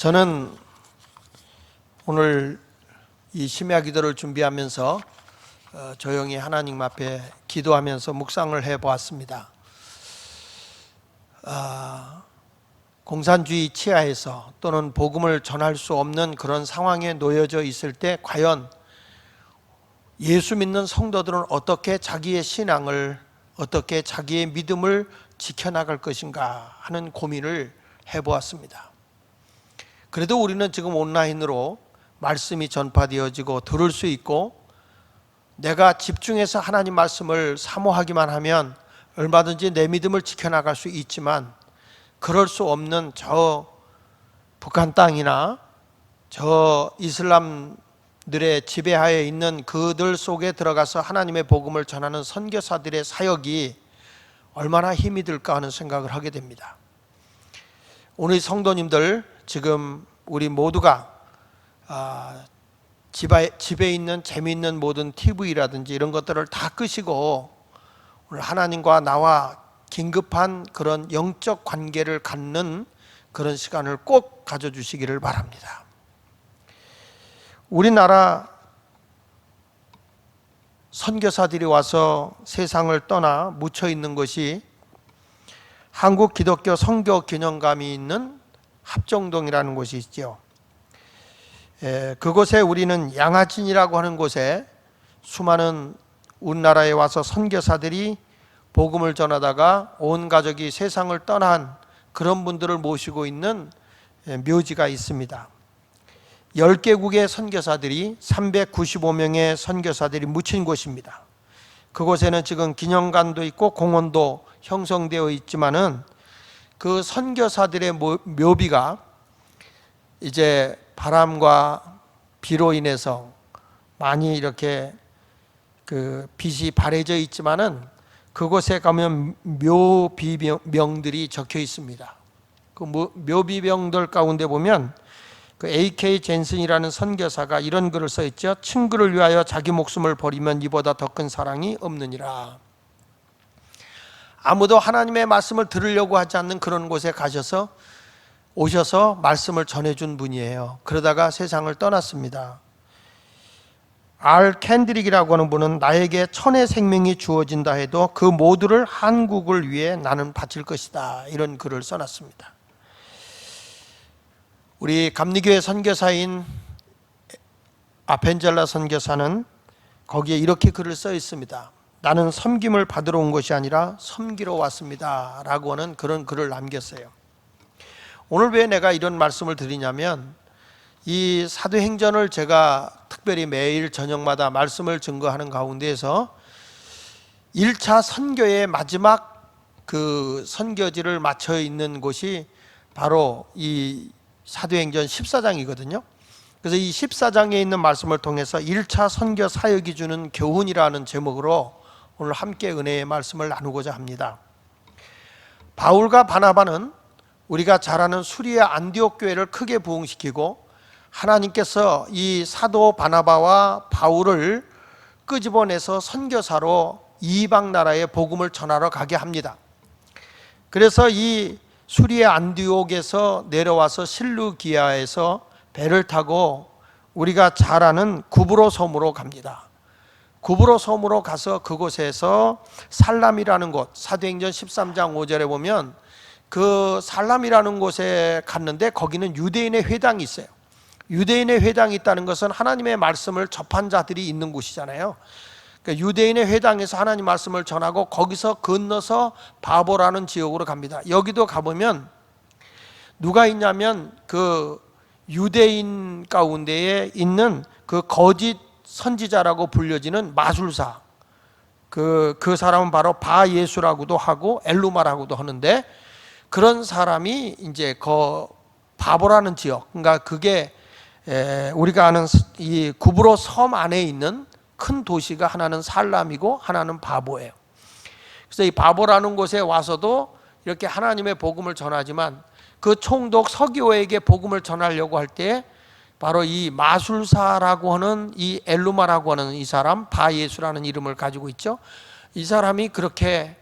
저는 오늘 이 심야 기도를 준비하면서 조용히 하나님 앞에 기도하면서 묵상을 해보았습니다. 공산주의 치하에서 또는 복음을 전할 수 없는 그런 상황에 놓여져 있을 때 과연 예수 믿는 성도들은 어떻게 자기의 신앙을, 어떻게 자기의 믿음을 지켜나갈 것인가 하는 고민을 해보았습니다. 그래도 우리는 지금 온라인으로 말씀이 전파되어지고 들을 수 있고, 내가 집중해서 하나님 말씀을 사모하기만 하면 얼마든지 내 믿음을 지켜나갈 수 있지만, 그럴 수 없는 저 북한 땅이나 저 이슬람들의 지배하에 있는 그들 속에 들어가서 하나님의 복음을 전하는 선교사들의 사역이 얼마나 힘이 들까 하는 생각을 하게 됩니다. 오늘 성도님들, 지금 우리 모두가 집에 있는 재미있는 모든 TV라든지 이런 것들을 다 끄시고 오늘 하나님과 나와 긴급한 그런 영적 관계를 갖는 그런 시간을 꼭 가져주시기를 바랍니다. 우리나라 선교사들이 와서 세상을 떠나 묻혀 있는 것이 한국 기독교 선교 기념관이 있는 합정동이라는 곳이 있죠. 그곳에 우리는 양화진이라고 하는 곳에 수많은 우리나라에 와서 선교사들이 복음을 전하다가 온 가족이 세상을 떠난 그런 분들을 모시고 있는 묘지가 있습니다. 10개국의 선교사들이 395명의 선교사들이 묻힌 곳입니다. 그곳에는 지금 기념관도 있고 공원도 형성되어 있지만은 그 선교사들의 묘비가 이제 바람과 비로 인해서 많이 이렇게 그 빛이 바래져 있지만은 그곳에 가면 묘비명들이 적혀 있습니다. 그 묘비명들 가운데 보면 그 A.K. 젠슨이라는 선교사가 이런 글을 써 있죠. 친구를 위하여 자기 목숨을 버리면 이보다 더 큰 사랑이 없느니라. 아무도 하나님의 말씀을 들으려고 하지 않는 그런 곳에 오셔서 말씀을 전해준 분이에요. 그러다가 세상을 떠났습니다. R. 캔드릭이라고 하는 분은 나에게 천의 생명이 주어진다 해도 그 모두를 한국을 위해 나는 바칠 것이다, 이런 글을 써놨습니다. 우리 감리교회 선교사인 아펜젤라 선교사는 거기에 이렇게 글을 써 있습니다. 나는 섬김을 받으러 온 것이 아니라 섬기러 왔습니다 라고 하는 그런 글을 남겼어요. 오늘 왜 내가 이런 말씀을 드리냐면, 이 사도행전을 제가 특별히 매일 저녁마다 말씀을 증거하는 가운데에서 1차 선교의 마지막 그 선교지를 맞춰 있는 곳이 바로 이 사도행전 14장이거든요. 그래서 이 14장에 있는 말씀을 통해서 1차 선교 사역이 주는 교훈이라는 제목으로 오늘 함께 은혜의 말씀을 나누고자 합니다. 바울과 바나바는 우리가 잘 아는 수리아 안디옥 교회를 크게 부흥시키고, 하나님께서 이 사도 바나바와 바울을 끄집어내서 선교사로 이방 나라에 복음을 전하러 가게 합니다. 그래서 이 수리아 안디옥에서 내려와서 실루기아에서 배를 타고 우리가 잘 아는 구브로 섬으로 갑니다. 구브로 섬으로 가서 그곳에서 살람이라는 곳, 사도행전 13장 5절에 보면 그 살람이라는 곳에 갔는데 거기는 유대인의 회당이 있어요. 유대인의 회당이 있다는 것은 하나님의 말씀을 접한 자들이 있는 곳이잖아요. 그러니까 유대인의 회당에서 하나님 말씀을 전하고 거기서 건너서 바보라는 지역으로 갑니다. 여기도 가보면 누가 있냐면 그 유대인 가운데에 있는 그 거짓 선지자라고 불려지는 마술사, 그 사람은 바로 바예수라고도 하고 엘루마라고도 하는데, 그런 사람이 이제 그 바보라는 지역, 그러니까 그게 우리가 아는 이 구브로 섬 안에 있는 큰 도시가 하나는 살람이고 하나는 바보예요. 그래서 이 바보라는 곳에 와서도 이렇게 하나님의 복음을 전하지만 그 총독 서기오에게 복음을 전하려고 할 때 바로 이 마술사라고 하는 이 엘루마라고 하는 이 사람, 바예수라는 이름을 가지고 있죠. 이 사람이 그렇게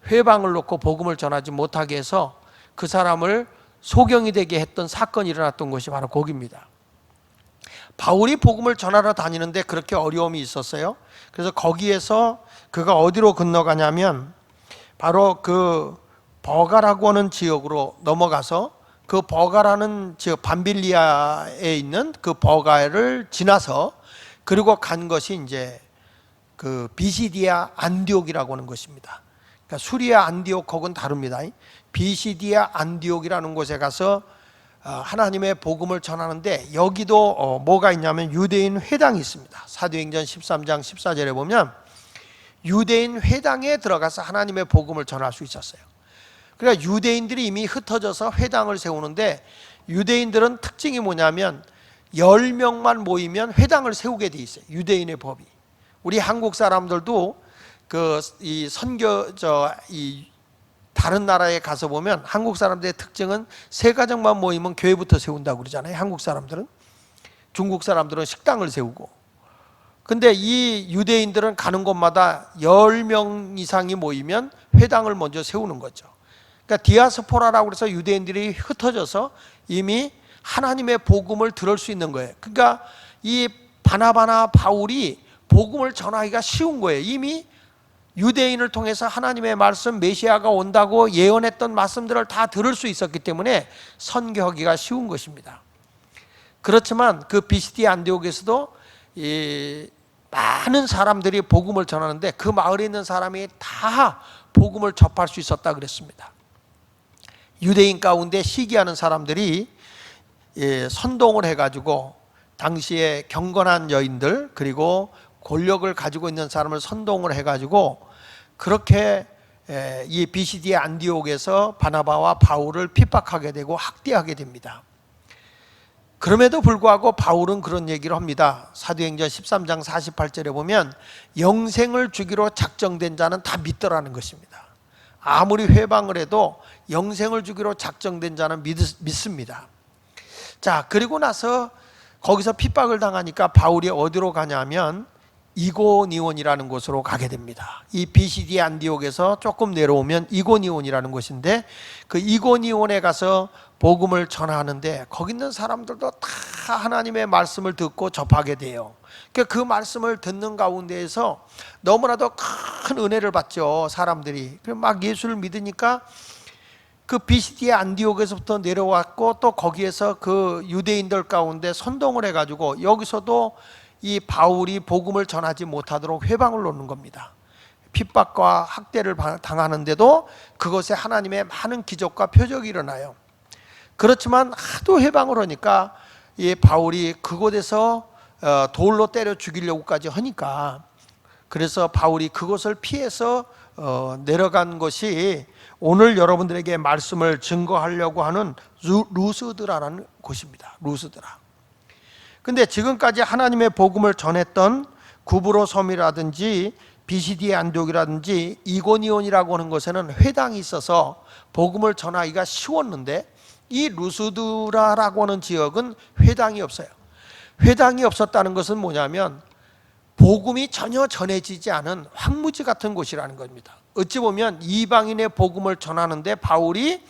회방을 놓고 복음을 전하지 못하게 해서 그 사람을 소경이 되게 했던 사건이 일어났던 곳이 바로 거기입니다. 바울이 복음을 전하러 다니는데 그렇게 어려움이 있었어요. 그래서 거기에서 그가 어디로 건너가냐면 바로 그 버가라고 하는 지역으로 넘어가서 그 버가라는 지역, 밤빌리아에 있는 그 버가를 지나서 그리고 간 것이 이제 그 비시디아 안디옥이라고 하는 것입니다. 그러니까 수리아 안디옥하고는 다릅니다. 비시디아 안디옥이라는 곳에 가서 하나님의 복음을 전하는데, 여기도 뭐가 있냐면 유대인 회당이 있습니다. 사도행전 13장 14절에 보면 유대인 회당에 들어가서 하나님의 복음을 전할 수 있었어요. 그러니까 유대인들이 이미 흩어져서 회당을 세우는데, 유대인들은 특징이 뭐냐면 10명만 모이면 회당을 세우게 돼 있어요. 유대인의 법이. 우리 한국 사람들도 이 다른 나라에 가서 보면 한국 사람들의 특징은 세 가정만 모이면 교회부터 세운다고 그러잖아요. 한국 사람들은. 중국 사람들은 식당을 세우고. 근데 이 유대인들은 가는 곳마다 10명 이상이 모이면 회당을 먼저 세우는 거죠. 그러니까 디아스포라라고 해서 유대인들이 흩어져서 이미 하나님의 복음을 들을 수 있는 거예요. 그러니까 이 바나바나 바울이 복음을 전하기가 쉬운 거예요. 이미 유대인을 통해서 하나님의 말씀, 메시아가 온다고 예언했던 말씀들을 다 들을 수 있었기 때문에 선교하기가 쉬운 것입니다. 그렇지만 그 비시디아 안디옥에서도 많은 사람들이 복음을 전하는데 그 마을에 있는 사람이 다 복음을 접할 수 있었다 그랬습니다. 유대인 가운데 시기하는 사람들이 선동을 해가지고 당시에 경건한 여인들 그리고 권력을 가지고 있는 사람을 선동을 해가지고 그렇게 이 비시디아 안디옥에서 바나바와 바울을 핍박하게 되고 학대하게 됩니다. 그럼에도 불구하고 바울은 그런 얘기를 합니다. 사도행전 13장 48절에 보면 영생을 주기로 작정된 자는 다 믿더라는 것입니다. 아무리 회방을 해도 영생을 주기로 작정된 자는 믿습니다. 자, 그리고 나서 거기서 핍박을 당하니까 바울이 어디로 가냐면 이고니온이라는 곳으로 가게 됩니다. 이 비시디아 안디옥에서 조금 내려오면 이고니온이라는 곳인데 그 이고니온에 가서 복음을 전하는데 거기 있는 사람들도 다 하나님의 말씀을 듣고 접하게 돼요. 그 말씀을 듣는 가운데에서 너무나도 큰 은혜를 받죠. 사람들이 막 예수를 믿으니까 그 비시디아 안디옥에서부터 내려왔고 또 거기에서 그 유대인들 가운데 선동을 해가지고 여기서도 이 바울이 복음을 전하지 못하도록 회방을 놓는 겁니다. 핍박과 학대를 당하는데도 그것에 하나님의 많은 기적과 표적이 일어나요. 그렇지만 하도 회방을 하니까 이 바울이 그곳에서 돌로 때려 죽이려고까지 하니까 그래서 바울이 그것을 피해서 내려간 것이 오늘 여러분들에게 말씀을 증거하려고 하는 루스드라라는 곳입니다. 루스드라. 근데 지금까지 하나님의 복음을 전했던 구브로 섬이라든지 비시디아 안디옥이라든지 이고니온이라고 하는 곳에는 회당이 있어서 복음을 전하기가 쉬웠는데 이 루스드라라고 하는 지역은 회당이 없어요. 회당이 없었다는 것은 뭐냐면 복음이 전혀 전해지지 않은 황무지 같은 곳이라는 겁니다. 어찌 보면 이방인의 복음을 전하는데 바울이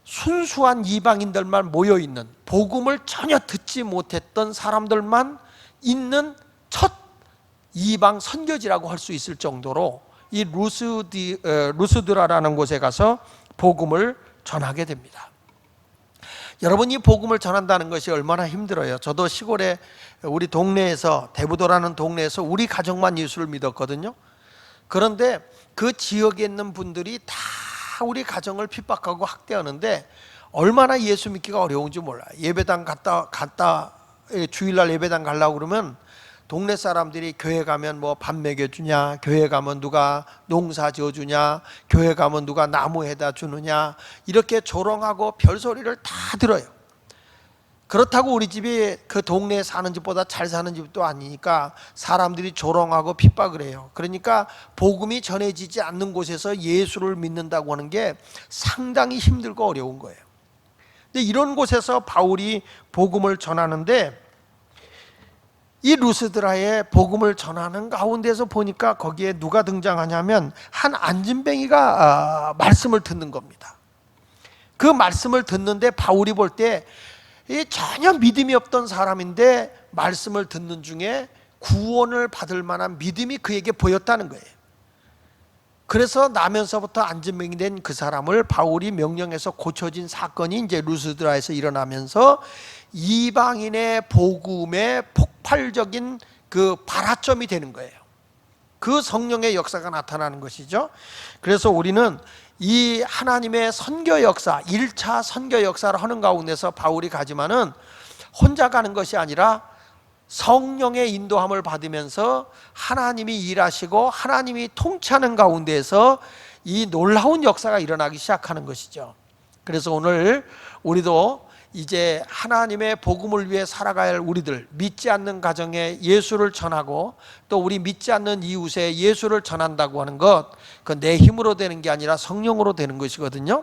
순수한 이방인들만 모여있는 복음을 전혀 듣지 못했던 사람들만 있는 첫 이방 선교지라고 할 수 있을 정도로 이 루스드라라는 곳에 가서 복음을 전하게 됩니다. 여러분, 이 복음을 전한다는 것이 얼마나 힘들어요. 저도 시골에 우리 동네에서 대부도라는 동네에서 우리 가족만 예수를 믿었거든요. 그런데 그 지역에 있는 분들이 다 우리 가정을 핍박하고 학대하는데 얼마나 예수 믿기가 어려운지 몰라요. 예배당 갔다 주일날 예배당 가려고 그러면 동네 사람들이 교회 가면 뭐 밥 먹여주냐, 교회 가면 누가 농사 지어주냐, 교회 가면 누가 나무 해다 주느냐, 이렇게 조롱하고 별소리를 다 들어요. 그렇다고 우리 집이 그 동네에 사는 집보다 잘 사는 집도 아니니까 사람들이 조롱하고 핍박을 해요. 그러니까 복음이 전해지지 않는 곳에서 예수를 믿는다고 하는 게 상당히 힘들고 어려운 거예요. 근데 이런 곳에서 바울이 복음을 전하는데 이 루스드라에 복음을 전하는 가운데서 보니까 거기에 누가 등장하냐면 한 안진뱅이가 말씀을 듣는 겁니다. 그 말씀을 듣는데 바울이 볼 때 전혀 믿음이 없던 사람인데 말씀을 듣는 중에 구원을 받을 만한 믿음이 그에게 보였다는 거예요. 그래서 나면서부터 안진병이 된 그 사람을 바울이 명령해서 고쳐진 사건이 이제 루스드라에서 일어나면서 이방인의 복음의 폭발적인 그 발화점이 되는 거예요. 그 성령의 역사가 나타나는 것이죠. 그래서 우리는 이 하나님의 선교 역사, 1차 선교 역사를 하는 가운데서 바울이 가지만은 혼자 가는 것이 아니라 성령의 인도함을 받으면서 하나님이 일하시고 하나님이 통치하는 가운데에서 이 놀라운 역사가 일어나기 시작하는 것이죠. 그래서 오늘 우리도 이제 하나님의 복음을 위해 살아가야 할 우리들, 믿지 않는 가정에 예수를 전하고 또 우리 믿지 않는 이웃에 예수를 전한다고 하는 것, 그 내 힘으로 되는 게 아니라 성령으로 되는 것이거든요.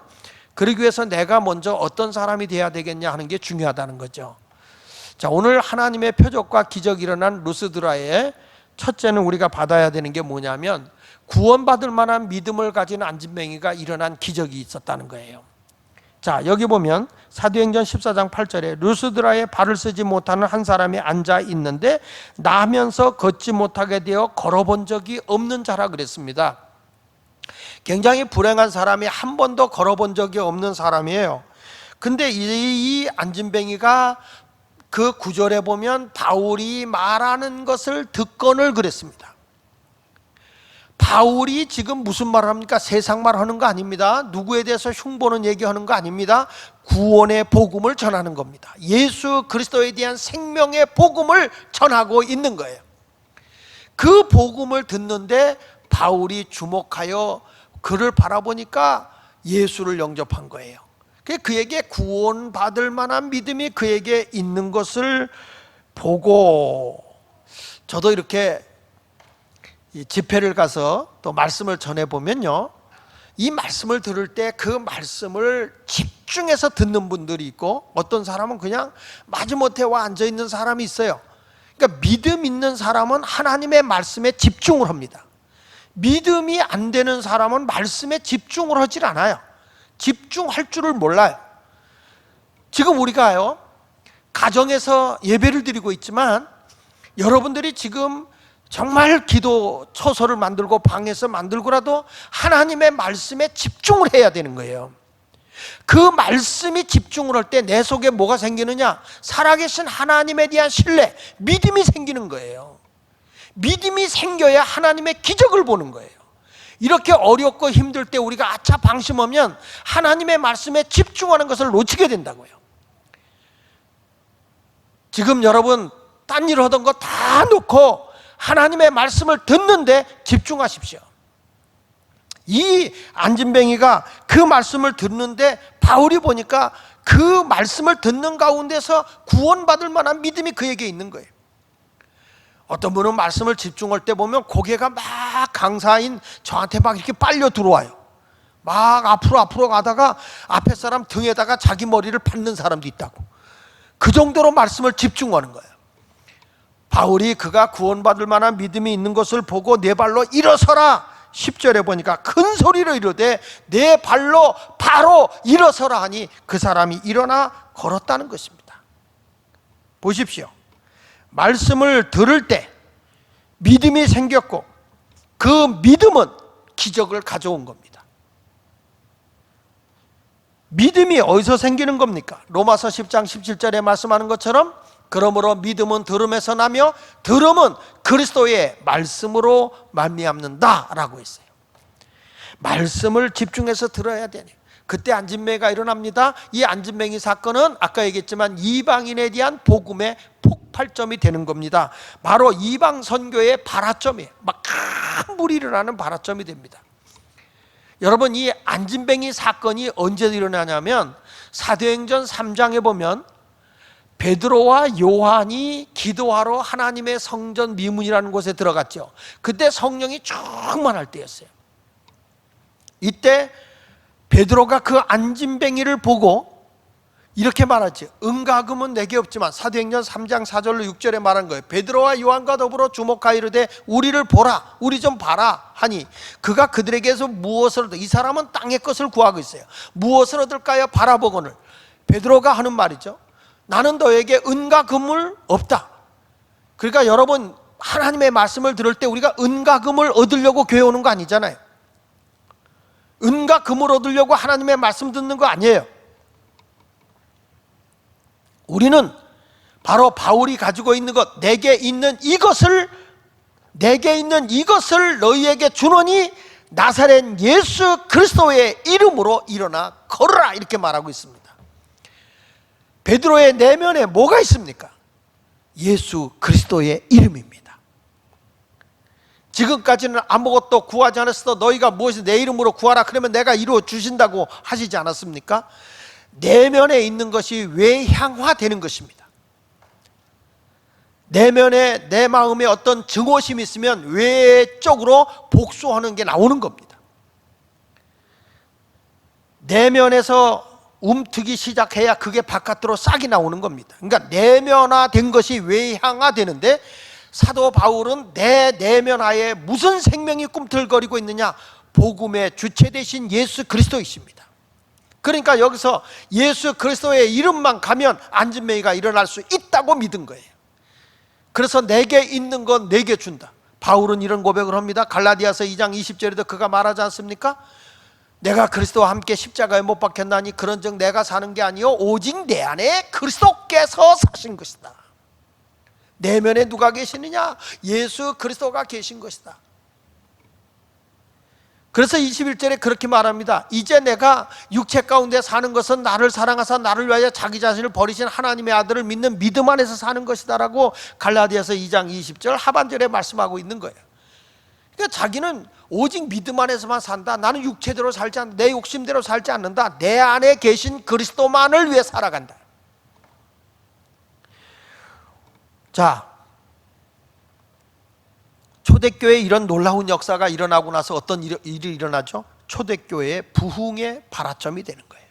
그러기 위해서 내가 먼저 어떤 사람이 돼야 되겠냐 하는 게 중요하다는 거죠. 자, 오늘 하나님의 표적과 기적이 일어난 루스드라의 첫째는 우리가 받아야 되는 게 뭐냐면 구원받을 만한 믿음을 가진 안진뱅이가 일어난 기적이 있었다는 거예요. 자, 여기 보면 사도행전 14장 8절에 루스드라에 발을 쓰지 못하는 한 사람이 앉아 있는데 나면서 걷지 못하게 되어 걸어본 적이 없는 자라 그랬습니다. 굉장히 불행한 사람이 한 번도 걸어본 적이 없는 사람이에요. 근데 이 안진뱅이가 그 구절에 보면 바울이 말하는 것을 듣거늘 그랬습니다. 바울이 지금 무슨 말을 합니까? 세상 말 하는 거 아닙니다. 누구에 대해서 흉보는 얘기하는 거 아닙니다. 구원의 복음을 전하는 겁니다. 예수 그리스도에 대한 생명의 복음을 전하고 있는 거예요. 그 복음을 듣는데 바울이 주목하여 그를 바라보니까 예수를 영접한 거예요. 그에게 구원받을 만한 믿음이 그에게 있는 것을 보고, 저도 이렇게 집회를 가서 또 말씀을 전해보면요, 이 말씀을 들을 때 그 말씀을 집중해서 듣는 분들이 있고 어떤 사람은 그냥 마지못해 와 앉아있는 사람이 있어요. 그러니까 믿음 있는 사람은 하나님의 말씀에 집중을 합니다. 믿음이 안 되는 사람은 말씀에 집중을 하질 않아요. 집중할 줄을 몰라요. 지금 우리가요, 가정에서 예배를 드리고 있지만 여러분들이 지금 정말 기도 처소를 만들고 방에서 만들고라도 하나님의 말씀에 집중을 해야 되는 거예요. 그 말씀이 집중을 할 때 내 속에 뭐가 생기느냐? 살아계신 하나님에 대한 신뢰, 믿음이 생기는 거예요. 믿음이 생겨야 하나님의 기적을 보는 거예요. 이렇게 어렵고 힘들 때 우리가 아차 방심하면 하나님의 말씀에 집중하는 것을 놓치게 된다고요. 지금 여러분 딴 일 하던 거 다 놓고 하나님의 말씀을 듣는데 집중하십시오. 이 안진뱅이가 그 말씀을 듣는데 바울이 보니까 그 말씀을 듣는 가운데서 구원받을 만한 믿음이 그에게 있는 거예요. 어떤 분은 말씀을 집중할 때 보면 고개가 막 강사인 저한테 막 이렇게 빨려 들어와요. 막 앞으로 가다가 앞에 사람 등에다가 자기 머리를 받는 사람도 있다고. 그 정도로 말씀을 집중하는 거예요. 바울이 그가 구원받을 만한 믿음이 있는 것을 보고 네 발로 일어서라, 10절에 보니까 큰 소리로 이르되 네 발로 바로 일어서라 하니 그 사람이 일어나 걸었다는 것입니다. 보십시오. 말씀을 들을 때 믿음이 생겼고 그 믿음은 기적을 가져온 겁니다. 믿음이 어디서 생기는 겁니까? 로마서 10장 17절에 말씀하는 것처럼 그러므로 믿음은 들음에서 나며 들음은 그리스도의 말씀으로 말미암는다라고 했어요. 말씀을 집중해서 들어야 되네요. 그때 안진뱅이가 일어납니다. 이 안진뱅이 사건은 아까 얘기했지만 이방인에 대한 복음의 폭발점이 되는 겁니다. 바로 이방 선교의 발화점이에요. 막 큰 불이 일어나는 발화점이 됩니다. 여러분, 이 안진뱅이 사건이 언제 일어나냐면 사도행전 3장에 보면 베드로와 요한이 기도하러 하나님의 성전 미문이라는 곳에 들어갔죠. 그때 성령이 충만할 때였어요. 이때 베드로가 그 안진뱅이를 보고 이렇게 말하지. 은과 금은 내게 없지만, 사도행전 3장 4절로 6절에 말한 거예요. 베드로와 요한과 더불어 주목하여 이르되 우리를 보라, 우리 좀 봐라 하니 그가 그들에게서 무엇을 얻어? 이 사람은 땅의 것을 구하고 있어요. 무엇을 얻을까요? 바라보거늘. 베드로가 하는 말이죠. 나는 너에게 은과 금을 없다. 그러니까 여러분, 하나님의 말씀을 들을 때 우리가 은과 금을 얻으려고 교회 오는 거 아니잖아요. 은과 금을 얻으려고 하나님의 말씀 듣는 거 아니에요. 우리는 바로 바울이 가지고 있는 것, 내게 있는 이것을 너희에게 주노니 나사렛 예수 그리스도의 이름으로 일어나 걸으라, 이렇게 말하고 있습니다. 베드로의 내면에 뭐가 있습니까? 예수 그리스도의 이름입니다. 지금까지는 아무것도 구하지 않았어도 너희가 무엇이 내 이름으로 구하라 그러면 내가 이루어 주신다고 하시지 않았습니까? 내면에 있는 것이 외향화되는 것입니다. 내면에, 내 마음에 어떤 증오심이 있으면 외적으로 복수하는 게 나오는 겁니다. 내면에서 움트기 시작해야 그게 바깥으로 싹이 나오는 겁니다. 그러니까 내면화된 것이 외향화되는데, 사도 바울은 내 내면하에 무슨 생명이 꿈틀거리고 있느냐? 복음의 주체 되신 예수 그리스도이십니다. 그러니까 여기서 예수 그리스도의 이름만 가면 안진뱅이가 일어날 수 있다고 믿은 거예요. 그래서 내게 있는 건 내게 준다. 바울은 이런 고백을 합니다. 갈라디아서 2장 20절에도 그가 말하지 않습니까? 내가 그리스도와 함께 십자가에 못 박혔나니 그런즉 내가 사는 게 아니요 오직 내 안에 그리스도께서 사신 것이다. 내면에 누가 계시느냐? 예수 그리스도가 계신 것이다. 그래서 21절에 그렇게 말합니다. 이제 내가 육체 가운데 사는 것은 나를 사랑하사 나를 위하여 자기 자신을 버리신 하나님의 아들을 믿는 믿음 안에서 사는 것이다 라고 갈라디아서 2장 20절 하반절에 말씀하고 있는 거예요. 그러니까 자기는 오직 믿음 안에서만 산다. 나는 육체대로 살지 않는다. 내 욕심대로 살지 않는다. 내 안에 계신 그리스도만을 위해 살아간다. 자, 초대교회에 이런 놀라운 역사가 일어나고 나서 어떤 일이 일어나죠? 초대교회의 부흥의 발화점이 되는 거예요.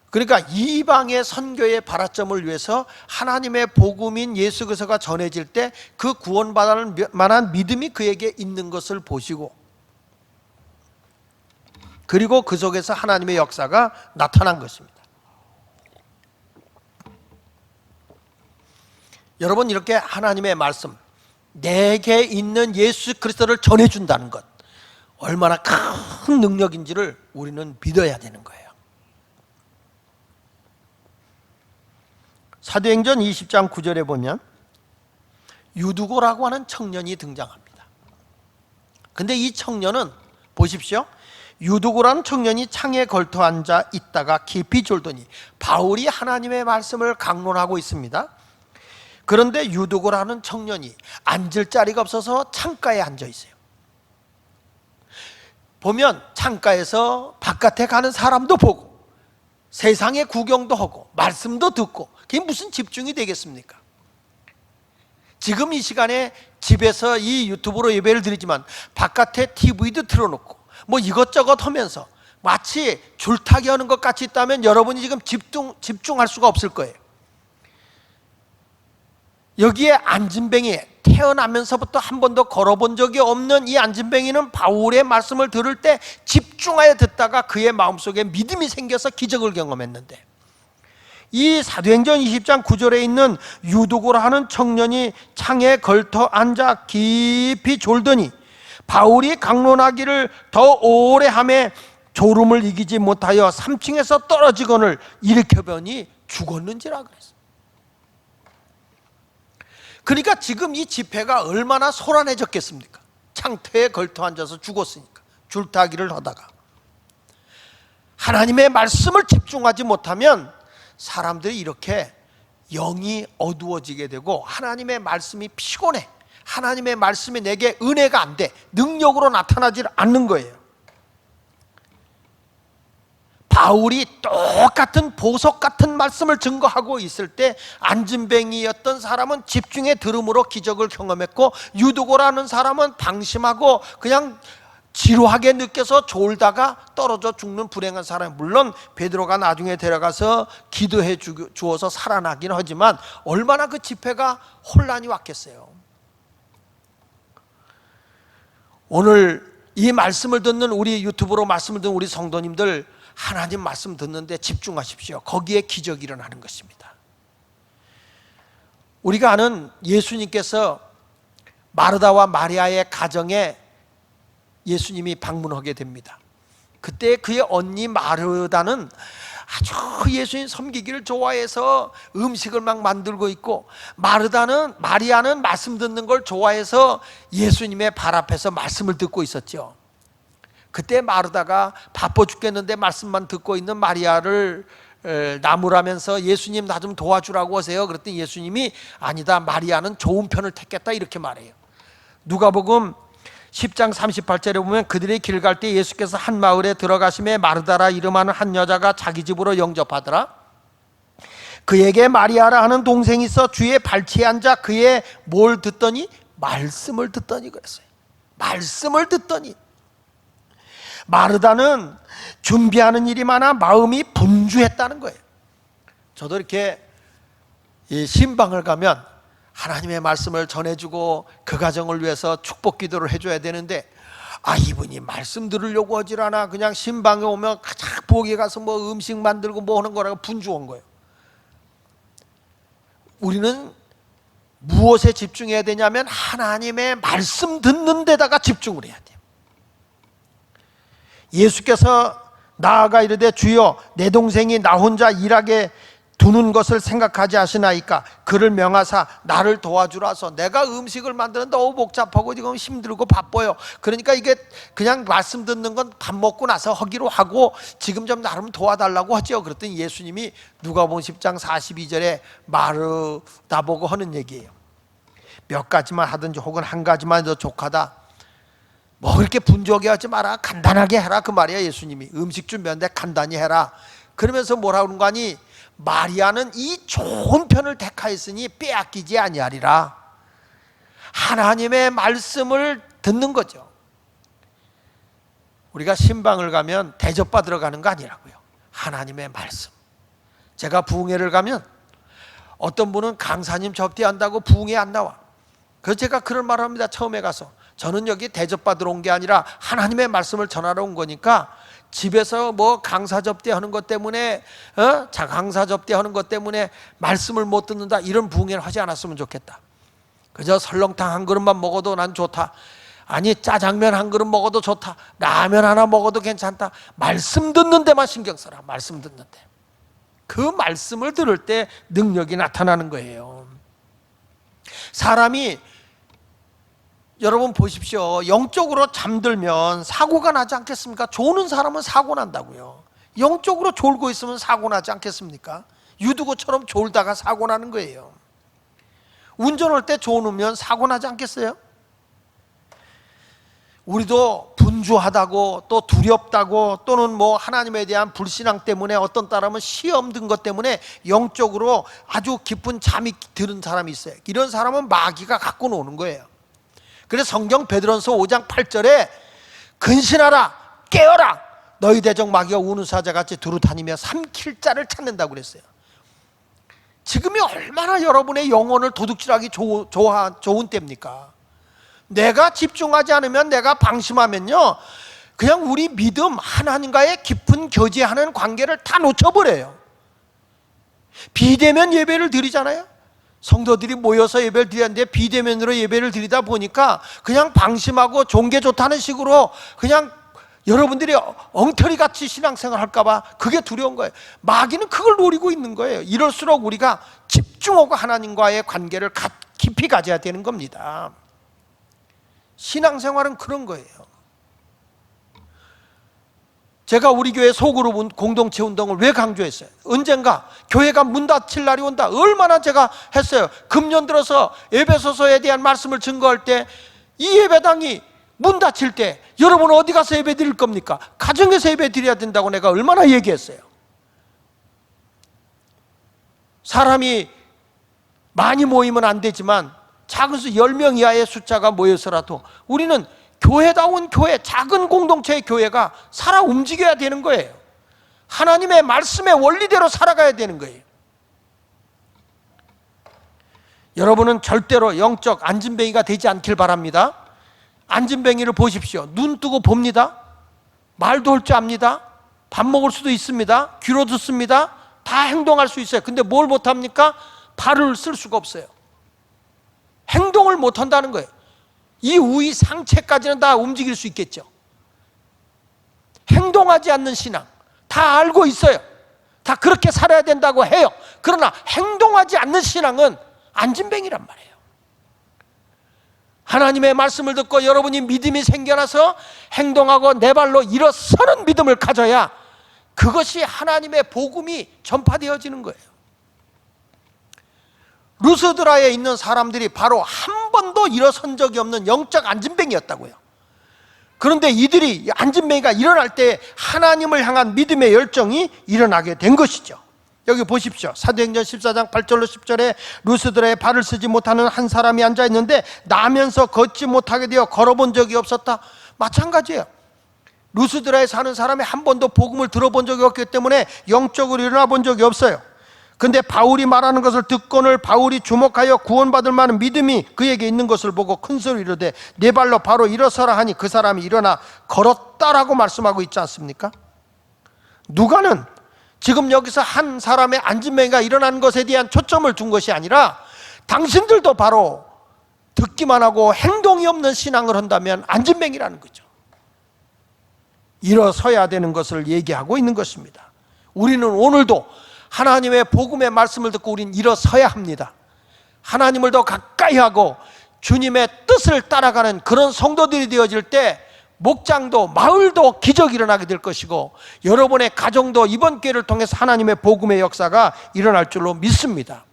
그러니까 이방의 선교의 발화점을 위해서 하나님의 복음인 예수 그리스도가 전해질 때 그 구원받을 만한 믿음이 그에게 있는 것을 보시고, 그리고 그 속에서 하나님의 역사가 나타난 것입니다. 여러분, 이렇게 하나님의 말씀, 내게 있는 예수 그리스도를 전해준다는 것, 얼마나 큰 능력인지를 우리는 믿어야 되는 거예요. 사도행전 20장 9절에 보면 유두고라고 하는 청년이 등장합니다. 근데 이 청년은 보십시오. 유두고라는 청년이 창에 걸터 앉아 있다가 깊이 졸더니, 바울이 하나님의 말씀을 강론하고 있습니다. 그런데 유두고라는 청년이 앉을 자리가 없어서 창가에 앉아 있어요. 보면 창가에서 바깥에 가는 사람도 보고 세상의 구경도 하고 말씀도 듣고, 그게 무슨 집중이 되겠습니까? 지금 이 시간에 집에서 이 유튜브로 예배를 드리지만 바깥에 TV도 틀어놓고 뭐 이것저것 하면서 마치 줄타기 하는 것 같이 있다면 여러분이 지금 집중할 수가 없을 거예요. 여기에 안진뱅이, 태어나면서부터 한 번도 걸어본 적이 없는 이 안진뱅이는 바울의 말씀을 들을 때 집중하여 듣다가 그의 마음속에 믿음이 생겨서 기적을 경험했는데, 이 사도행전 20장 9절에 있는 유두고라 하는 청년이 창에 걸터 앉아 깊이 졸더니 바울이 강론하기를 더 오래 하매 졸음을 이기지 못하여 3층에서 떨어지거늘 일으켜보니 죽었는지라 그랬어요. 그러니까 지금 이 집회가 얼마나 소란해졌겠습니까? 창터에 걸터 앉아서 죽었으니까, 줄타기를 하다가. 하나님의 말씀을 집중하지 못하면 사람들이 이렇게 영이 어두워지게 되고 하나님의 말씀이 피곤해. 하나님의 말씀이 내게 은혜가 안 돼. 능력으로 나타나질 않는 거예요. 바울이 똑같은 보석 같은 말씀을 증거하고 있을 때 안진뱅이였던 사람은 집중해 들음으로 기적을 경험했고, 유두고라는 사람은 방심하고 그냥 지루하게 느껴서 졸다가 떨어져 죽는 불행한 사람, 물론 베드로가 나중에 데려가서 기도해 주어서 살아나긴 하지만 얼마나 그 집회가 혼란이 왔겠어요. 오늘 이 말씀을 듣는 우리 유튜브로 말씀을 듣는 우리 성도님들, 하나님 말씀 듣는데 집중하십시오. 거기에 기적이 일어나는 것입니다. 우리가 아는 예수님께서 마르다와 마리아의 가정에 예수님이 방문하게 됩니다. 그때 그의 언니 마르다는 아주 예수님 섬기기를 좋아해서 음식을 막 만들고 있고, 마리아는 말씀 듣는 걸 좋아해서 예수님의 발 앞에서 말씀을 듣고 있었죠. 그때 마르다가 바빠 죽겠는데 말씀만 듣고 있는 마리아를 나무라면서 예수님 나 좀 도와주라고 하세요. 그랬더니 예수님이 아니다, 마리아는 좋은 편을 택했다, 이렇게 말해요. 누가복음 10장 38절에 보면 그들이 길 갈 때 예수께서 한 마을에 들어가심에 마르다라 이름하는 한 여자가 자기 집으로 영접하더라. 그에게 마리아라 하는 동생이 있어 주의 발치에 앉아 그의 뭘 듣더니? 말씀을 듣더니 그랬어요. 말씀을 듣더니. 마르다는 준비하는 일이 많아 마음이 분주했다는 거예요. 저도 이렇게 신방을 가면 하나님의 말씀을 전해주고 그 가정을 위해서 축복 기도를 해줘야 되는데, 이분이 말씀 들으려고 하질 않아. 그냥 신방에 오면 가장 부엌에 가서 뭐 음식 만들고 뭐 하는 거라고 분주한 거예요. 우리는 무엇에 집중해야 되냐면 하나님의 말씀 듣는 데다가 집중을 해야 돼요. 예수께서 나아가 이르되 주여 내 동생이 나 혼자 일하게 두는 것을 생각하지 하시나이까 그를 명하사 나를 도와주라서. 내가 음식을 만드는 너무 복잡하고 지금 힘들고 바빠요. 그러니까 이게 그냥 말씀 듣는 건 밥 먹고 나서 하기로 하고 지금 좀 나름 도와달라고 하죠. 그랬더니 예수님이 누가복음 10장 42절에 마르다 보고 하는 얘기예요. 몇 가지만 하든지 혹은 한 가지만 더 족하다, 뭐 그렇게 분주하게 하지 마라, 간단하게 해라, 그 말이야. 예수님이 음식 준비하는데 간단히 해라. 그러면서 뭐라 그런 거 아니? 마리아는 이 좋은 편을 택하였으니 빼앗기지 아니하리라. 하나님의 말씀을 듣는 거죠. 우리가 신방을 가면 대접받으러 가는 거 아니라고요. 하나님의 말씀. 제가 부흥회를 가면 어떤 분은 강사님 접대한다고 부흥회 안 나와. 그래서 제가 그런 말을 합니다. 처음에 가서 저는 여기 대접받으러 온 게 아니라 하나님의 말씀을 전하러 온 거니까 집에서 뭐 강사 접대하는 것 때문에 강사 접대하는 것 때문에 말씀을 못 듣는다, 이런 부흥회를 하지 않았으면 좋겠다. 그저 설렁탕 한 그릇만 먹어도 난 좋다, 아니 짜장면 한 그릇 먹어도 좋다, 라면 하나 먹어도 괜찮다, 말씀 듣는 데만 신경 써라. 말씀 듣는 데. 그 말씀을 들을 때 능력이 나타나는 거예요. 사람이, 여러분 보십시오. 영적으로 잠들면 사고가 나지 않겠습니까? 조는 사람은 사고 난다고요. 영적으로 졸고 있으면 사고 나지 않겠습니까? 유두고처럼 졸다가 사고 나는 거예요. 운전할 때 졸으면 사고 나지 않겠어요? 우리도 분주하다고 또 두렵다고 또는 뭐 하나님에 대한 불신앙 때문에 어떤 사람은 시험 든 것 때문에 영적으로 아주 깊은 잠이 드는 사람이 있어요. 이런 사람은 마귀가 갖고 노는 거예요. 그래서 성경 베드로전서 5장 8절에 근신하라, 깨어라, 너희 대적 마귀가 우는 사자같이 두루 다니며 삼킬 자를 찾는다고 그랬어요. 지금이 얼마나 여러분의 영혼을 도둑질하기 좋은 때입니까? 내가 집중하지 않으면, 내가 방심하면요, 그냥 우리 믿음, 하나님과의 깊은 교제하는 관계를 다 놓쳐버려요. 비대면 예배를 드리잖아요. 성도들이 모여서 예배를 드리는데 비대면으로 예배를 드리다 보니까 그냥 방심하고 종교 좋다는 식으로 그냥 여러분들이 엉터리같이 신앙생활 할까봐 그게 두려운 거예요. 마귀는 그걸 노리고 있는 거예요. 이럴수록 우리가 집중하고 하나님과의 관계를 깊이 가져야 되는 겁니다. 신앙생활은 그런 거예요. 제가 우리 교회 소그룹 공동체 운동을 왜 강조했어요? 언젠가 교회가 문 닫힐 날이 온다. 얼마나 제가 했어요. 금년 들어서 에베소서에 대한 말씀을 증거할 때 이 예배당이 문 닫힐 때 여러분 어디 가서 예배 드릴 겁니까? 가정에서 예배 드려야 된다고 내가 얼마나 얘기했어요. 사람이 많이 모이면 안 되지만 작은 수 10명 이하의 숫자가 모여서라도 우리는 교회다운 교회, 작은 공동체의 교회가 살아 움직여야 되는 거예요. 하나님의 말씀의 원리대로 살아가야 되는 거예요. 여러분은 절대로 영적 안진뱅이가 되지 않길 바랍니다. 안진뱅이를 보십시오. 눈 뜨고 봅니다. 말도 할 줄 압니다. 밥 먹을 수도 있습니다. 귀로 듣습니다. 다 행동할 수 있어요. 근데 뭘 못합니까? 발을 쓸 수가 없어요. 행동을 못한다는 거예요. 이 우위 상체까지는 다 움직일 수 있겠죠. 행동하지 않는 신앙, 다 알고 있어요. 다 그렇게 살아야 된다고 해요. 그러나 행동하지 않는 신앙은 안진뱅이란 말이에요. 하나님의 말씀을 듣고 여러분이 믿음이 생겨나서 행동하고 내 발로 일어서는 믿음을 가져야 그것이 하나님의 복음이 전파되어지는 거예요. 루스드라에 있는 사람들이 바로 한 번도 일어선 적이 없는 영적 안진뱅이였다고요. 그런데 이들이 안진뱅이가 일어날 때 하나님을 향한 믿음의 열정이 일어나게 된 것이죠. 여기 보십시오. 사도행전 14장 8절로 10절에 루스드라에 발을 쓰지 못하는 한 사람이 앉아있는데 나면서 걷지 못하게 되어 걸어본 적이 없었다. 마찬가지예요. 루스드라에 사는 사람이 한 번도 복음을 들어본 적이 없기 때문에 영적으로 일어나 본 적이 없어요. 근데 바울이 말하는 것을 듣고는 바울이 주목하여 구원받을 만한 믿음이 그에게 있는 것을 보고 큰소리로 이르되 네 발로 바로 일어서라 하니 그 사람이 일어나 걸었다라고 말씀하고 있지 않습니까? 누가는 지금 여기서 한 사람의 안진뱅이가 일어난 것에 대한 초점을 둔 것이 아니라 당신들도 바로 듣기만 하고 행동이 없는 신앙을 한다면 안진뱅이라는 거죠. 일어서야 되는 것을 얘기하고 있는 것입니다. 우리는 오늘도 하나님의 복음의 말씀을 듣고 우리는 일어서야 합니다. 하나님을 더 가까이 하고 주님의 뜻을 따라가는 그런 성도들이 되어질 때 목장도 마을도 기적이 일어나게 될 것이고 여러분의 가정도 이번 기회를 통해서 하나님의 복음의 역사가 일어날 줄로 믿습니다.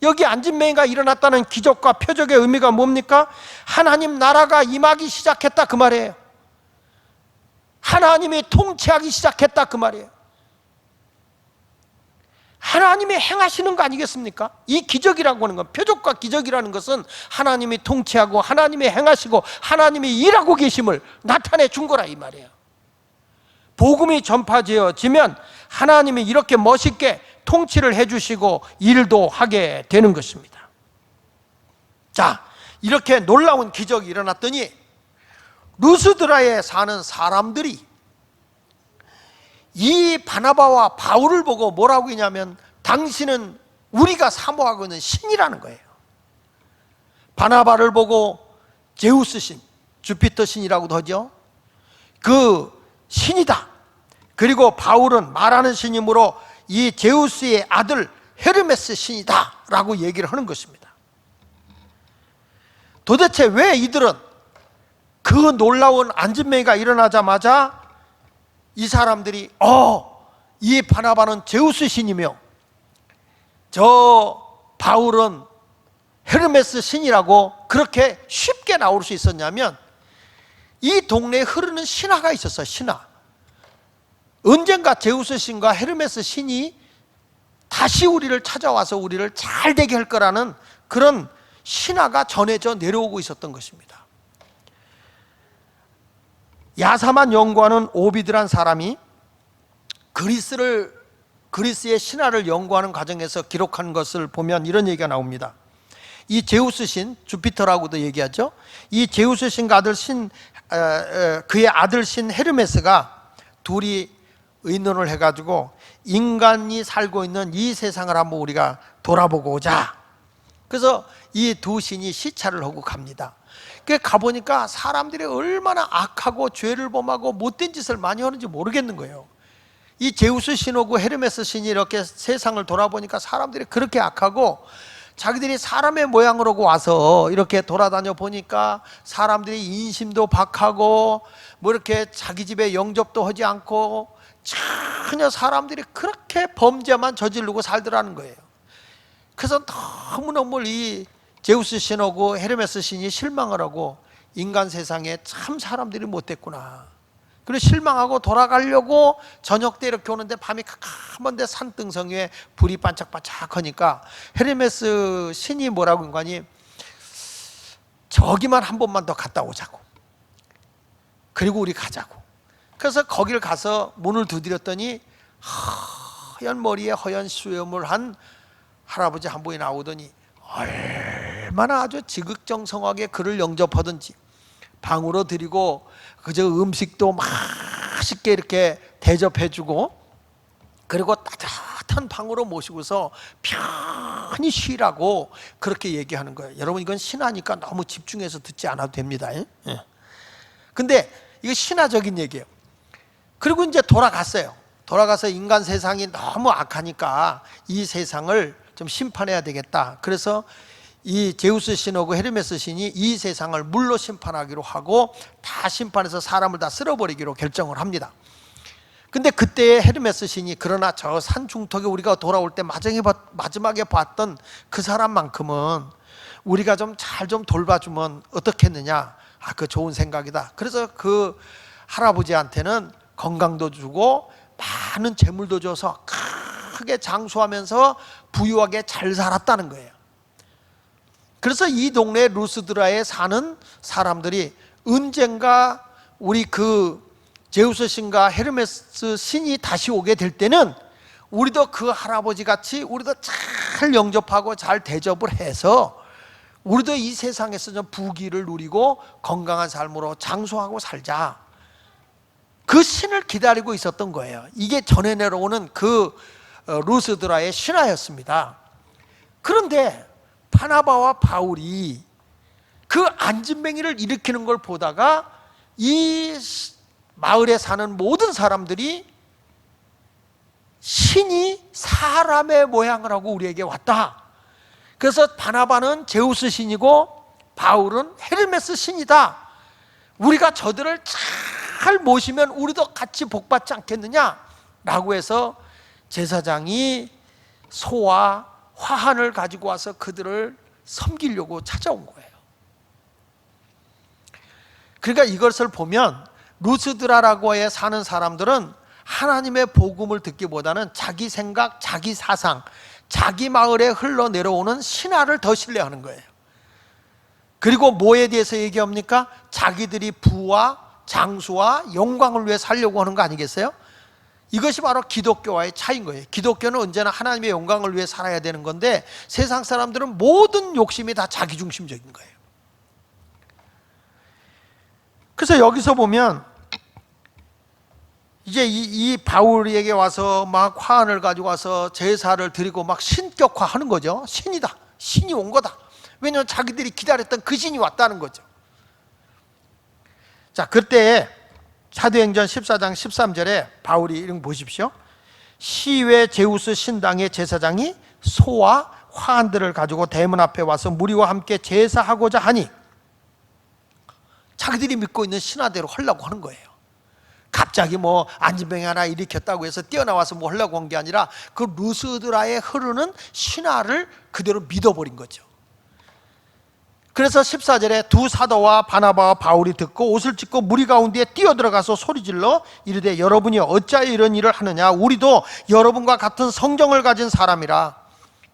여기 안진뱅이가 일어났다는 기적과 표적의 의미가 뭡니까? 하나님 나라가 임하기 시작했다 그 말이에요. 하나님이 통치하기 시작했다 그 말이에요. 하나님이 행하시는 거 아니겠습니까? 이 기적이라고 하는 건, 표적과 기적이라는 것은 하나님이 통치하고 하나님이 행하시고 하나님이 일하고 계심을 나타내 준 거라 이 말이에요. 복음이 전파되어지면 하나님이 이렇게 멋있게 통치를 해주시고 일도 하게 되는 것입니다. 자, 이렇게 놀라운 기적이 일어났더니 루스드라에 사는 사람들이 이 바나바와 바울을 보고 뭐라고 했냐면 당신은 우리가 사모하고 있는 신이라는 거예요. 바나바를 보고 제우스 신, 주피터 신이라고도 하죠. 그 신이다. 그리고 바울은 말하는 신이므로 이 제우스의 아들 헤르메스 신이다 라고 얘기를 하는 것입니다. 도대체 왜 이들은 그 놀라운 안진뱅이가 일어나자마자 이 사람들이 이 바나바는 제우스 신이며 저 바울은 헤르메스 신이라고 그렇게 쉽게 나올 수 있었냐면 이 동네에 흐르는 신화가 있었어요. 신화. 언젠가 제우스 신과 헤르메스 신이 다시 우리를 찾아와서 우리를 잘 되게 할 거라는 그런 신화가 전해져 내려오고 있었던 것입니다. 야사만 연구하는 오비드란 사람이 그리스의 신화를 연구하는 과정에서 기록한 것을 보면 이런 얘기가 나옵니다. 이 제우스 신, 주피터라고도 얘기하죠. 이 제우스 신과 아들 신, 그의 아들 신 헤르메스가 둘이 의논을 해가지고 인간이 살고 있는 이 세상을 한번 우리가 돌아보고 오자. 그래서 이 두 신이 시차를 하고 갑니다. 그 가보니까 사람들이 얼마나 악하고 죄를 범하고 못된 짓을 많이 하는지 모르겠는 거예요. 이 제우스 신하고 헤르메스 신이 이렇게 세상을 돌아보니까 사람들이 그렇게 악하고 자기들이 사람의 모양으로 와서 이렇게 돌아다녀 보니까 사람들이 인심도 박하고 뭐 이렇게 자기 집에 영접도 하지 않고 전혀 사람들이 그렇게 범죄만 저지르고 살더라는 거예요. 그래서 너무너무 이 제우스 신하고 헤르메스 신이 실망을 하고 인간 세상에 참 사람들이 못됐구나. 그리고 실망하고 돌아가려고 저녁 때 이렇게 오는데 밤이 캄캄한데 산등성 위에 불이 반짝반짝하니까 헤르메스 신이 뭐라고 한 거니? 저기만 한 번만 더 갔다 오자고. 그리고 우리 가자고. 그래서 거길 가서 문을 두드렸더니 하얀 머리에 허연 수염을 한 할아버지 한 분이 나오더니 얼마나 아주 지극정성하게 그를 영접하든지 방으로 들이고 그저 음식도 맛있게 이렇게 대접해주고, 그리고 따뜻한 방으로 모시고서 편히 쉬라고 그렇게 얘기하는 거예요. 여러분, 이건 신화니까 너무 집중해서 듣지 않아도 됩니다. 근데 이거 신화적인 얘기예요. 그리고 이제 돌아갔어요. 돌아가서 인간 세상이 너무 악하니까 이 세상을 좀 심판해야 되겠다. 그래서 이 제우스 신하고 헤르메스 신이 이 세상을 물로 심판하기로 하고 다 심판해서 사람을 다 쓸어버리기로 결정을 합니다. 근데 그때의 헤르메스 신이, 그러나 저 산 중턱에 우리가 돌아올 때 마지막에 봤던 그 사람만큼은 우리가 좀 잘 좀 돌봐주면 어떻겠느냐. 그 좋은 생각이다. 그래서 그 할아버지한테는 건강도 주고 많은 재물도 줘서 크게 장수하면서 부유하게 잘 살았다는 거예요. 그래서 이 동네 루스드라에 사는 사람들이 언젠가 우리 그 제우스 신과 헤르메스 신이 다시 오게 될 때는 우리도 그 할아버지 같이 우리도 잘 영접하고 잘 대접을 해서 우리도 이 세상에서 좀 부귀를 누리고 건강한 삶으로 장수하고 살자. 그 신을 기다리고 있었던 거예요. 이게 전해 내려오는 그 루스드라의 신화였습니다. 그런데 바나바와 바울이 그 안진뱅이를 일으키는 걸 보다가 이 마을에 사는 모든 사람들이 신이 사람의 모양을 하고 우리에게 왔다. 그래서 바나바는 제우스 신이고 바울은 헤르메스 신이다. 우리가 저들을 잘 모시면 우리도 같이 복받지 않겠느냐 라고 해서 제사장이 소와 화환을 가지고 와서 그들을 섬기려고 찾아온 거예요. 그러니까 이것을 보면 루스드라라고에 사는 사람들은 하나님의 복음을 듣기보다는 자기 생각, 자기 사상, 자기 마을에 흘러내려오는 신화를 더 신뢰하는 거예요. 그리고 뭐에 대해서 얘기합니까? 자기들이 부와 장수와 영광을 위해 살려고 하는 거 아니겠어요? 이것이 바로 기독교와의 차이인 거예요. 기독교는 언제나 하나님의 영광을 위해 살아야 되는 건데 세상 사람들은 모든 욕심이 다 자기중심적인 거예요. 그래서 여기서 보면 이제 이 바울에게 와서 막 화환을 가지고 와서 제사를 드리고 막 신격화하는 거죠. 신이다, 신이 온 거다. 왜냐하면 자기들이 기다렸던 그 신이 왔다는 거죠. 자, 그때 사도행전 14장 13절에 바울이 이런 거 보십시오. 시외 제우스 신당의 제사장이 소와 화환들을 가지고 대문 앞에 와서 무리와 함께 제사하고자 하니, 자기들이 믿고 있는 신화대로 하려고 하는 거예요. 갑자기 뭐 안진뱅이 하나 일으켰다고 해서 뛰어나와서 뭐 하려고 한 게 아니라 그 루스드라에 흐르는 신화를 그대로 믿어버린 거죠. 그래서 14절에 두 사도와 바나바와 바울이 듣고 옷을 찢고 무리 가운데에 뛰어들어가서 소리질러 이르되 여러분이 어찌하여 이런 일을 하느냐. 우리도 여러분과 같은 성정을 가진 사람이라.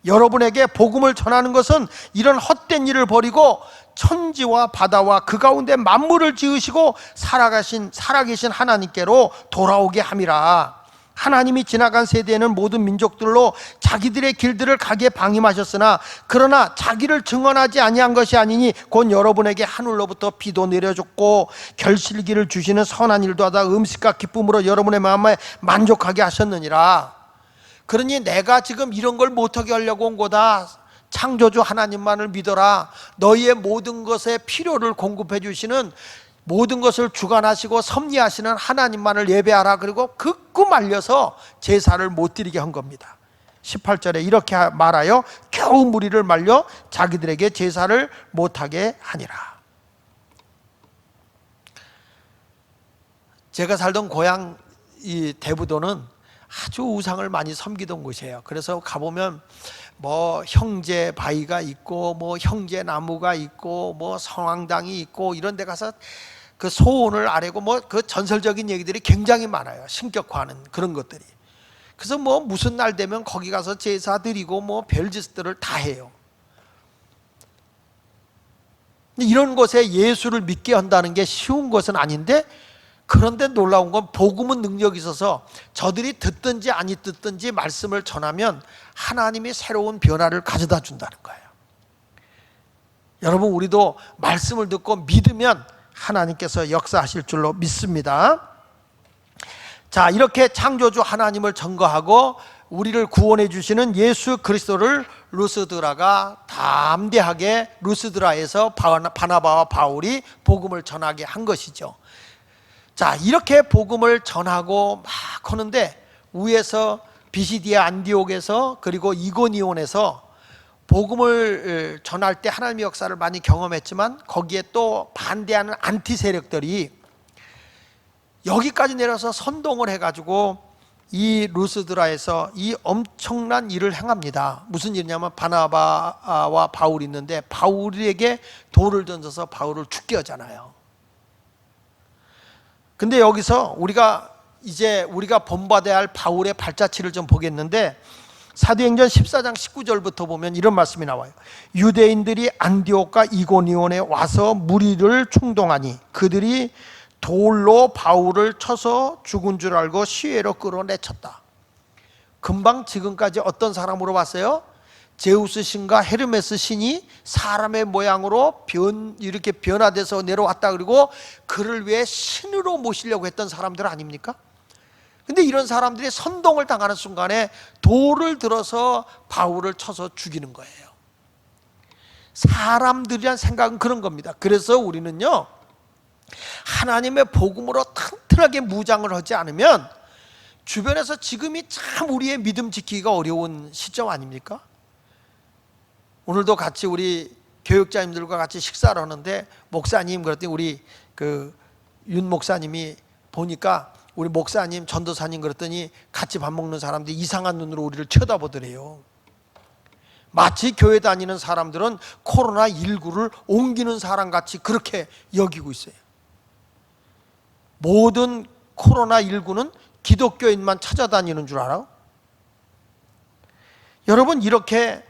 여러분에게 복음을 전하는 것은 이런 헛된 일을 버리고 천지와 바다와 그 가운데 만물을 지으시고 살아계신 하나님께로 돌아오게 함이라. 하나님이 지나간 세대에는 모든 민족들로 자기들의 길들을 가게 방임하셨으나 그러나 자기를 증언하지 아니한 것이 아니니 곧 여러분에게 하늘로부터 비도 내려줬고 결실기를 주시는 선한 일도 하다 음식과 기쁨으로 여러분의 마음에 만족하게 하셨느니라. 그러니 내가 지금 이런 걸 못하게 하려고 온 거다. 창조주 하나님만을 믿어라. 너희의 모든 것에 필요를 공급해 주시는, 모든 것을 주관하시고 섭리하시는 하나님만을 예배하라. 그리고 극구 말려서 제사를 못 드리게 한 겁니다. 18절에 이렇게 말하여 겨우 무리를 말려 자기들에게 제사를 못하게 하니라. 제가 살던 고향 이 대부도는 아주 우상을 많이 섬기던 곳이에요. 그래서 가보면 뭐 형제 바위가 있고 뭐 형제 나무가 있고 뭐 성황당이 있고 이런 데 가서 그 소원을 아뢰고 뭐 그 전설적인 얘기들이 굉장히 많아요. 신격화하는 그런 것들이. 그래서 뭐 무슨 날 되면 거기 가서 제사 드리고 뭐 별짓들을 다 해요. 이런 곳에 예수를 믿게 한다는 게 쉬운 것은 아닌데 그런데 놀라운 건 복음은 능력이 있어서 저들이 듣든지 아니 듣든지 말씀을 전하면 하나님이 새로운 변화를 가져다 준다는 거예요. 여러분, 우리도 말씀을 듣고 믿으면 하나님께서 역사하실 줄로 믿습니다. 자, 이렇게 창조주 하나님을 증거하고 우리를 구원해 주시는 예수 그리스도를 루스드라가 담대하게 루스드라에서 바나바와 바울이 복음을 전하게 한 것이죠. 자, 이렇게 복음을 전하고 막 하는데 위에서 비시디아 안디옥에서 그리고 이고니온에서 복음을 전할 때 하나님의 역사를 많이 경험했지만 거기에 또 반대하는 안티 세력들이 여기까지 내려서 선동을 해가지고 이 루스드라에서 이 엄청난 일을 행합니다. 무슨 일이냐면 바나바와 바울이 있는데 바울에게 돌을 던져서 바울을 죽게 하잖아요. 근데 여기서 우리가 본받아야 할 바울의 발자취를 좀 보겠는데 사도행전 14장 19절부터 보면 이런 말씀이 나와요. 유대인들이 안디옥과 이고니온에 와서 무리를 충동하니 그들이 돌로 바울을 쳐서 죽은 줄 알고 시외로 끌어내쳤다. 금방 지금까지 어떤 사람으로 봤어요? 제우스 신과 헤르메스 신이 사람의 모양으로 이렇게 변화돼서 내려왔다. 그리고 그를 위해 신으로 모시려고 했던 사람들 아닙니까? 근데 이런 사람들이 선동을 당하는 순간에 돌을 들어서 바울을 쳐서 죽이는 거예요. 사람들이란 생각은 그런 겁니다. 그래서 우리는요, 하나님의 복음으로 튼튼하게 무장을 하지 않으면 주변에서 지금이 참 우리의 믿음 지키기가 어려운 시점 아닙니까? 오늘도 같이 우리 교육자님들과 같이 식사를 하는데 목사님 그랬더니 우리 윤 목사님이 보니까 우리 목사님 전도사님 그랬더니 같이 밥 먹는 사람들이 이상한 눈으로 우리를 쳐다보더래요. 마치 교회 다니는 사람들은 코로나19를 옮기는 사람같이 그렇게 여기고 있어요. 모든 코로나19는 기독교인만 찾아다니는 줄 알아요? 여러분, 이렇게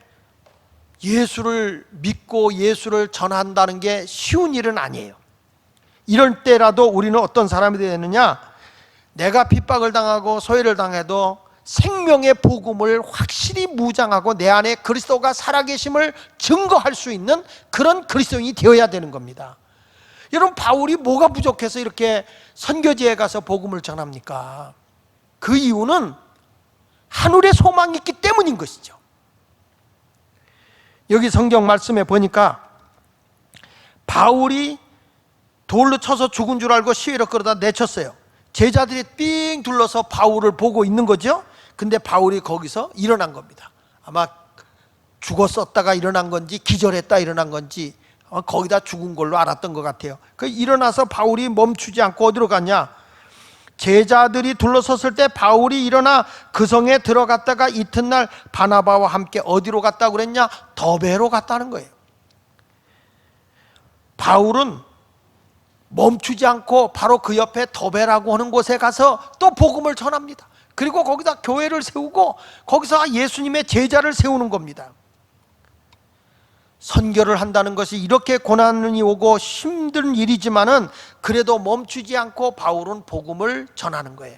예수를 믿고 예수를 전한다는 게 쉬운 일은 아니에요. 이럴 때라도 우리는 어떤 사람이 되느냐? 내가 핍박을 당하고 소외를 당해도 생명의 복음을 확실히 무장하고 내 안에 그리스도가 살아계심을 증거할 수 있는 그런 그리스도인이 되어야 되는 겁니다. 여러분, 바울이 뭐가 부족해서 이렇게 선교지에 가서 복음을 전합니까? 그 이유는 하늘에 소망이 있기 때문인 것이죠. 여기 성경 말씀에 보니까 바울이 돌로 쳐서 죽은 줄 알고 시위로 끌어다 내쳤어요. 제자들이 삥 둘러서 바울을 보고 있는 거죠. 근데 바울이 거기서 일어난 겁니다. 아마 죽었었다가 일어난 건지 기절했다 일어난 건지 거기다 죽은 걸로 알았던 것 같아요. 일어나서 바울이 멈추지 않고 어디로 갔냐? 제자들이 둘러섰을 때 바울이 일어나 그 성에 들어갔다가 이튿날 바나바와 함께 어디로 갔다고 그랬냐? 더베로 갔다는 거예요. 바울은 멈추지 않고 바로 그 옆에 더베라고 하는 곳에 가서 또 복음을 전합니다. 그리고 거기다 교회를 세우고 거기서 예수님의 제자를 세우는 겁니다. 선교를 한다는 것이 이렇게 고난이 오고 힘든 일이지만은 그래도 멈추지 않고 바울은 복음을 전하는 거예요.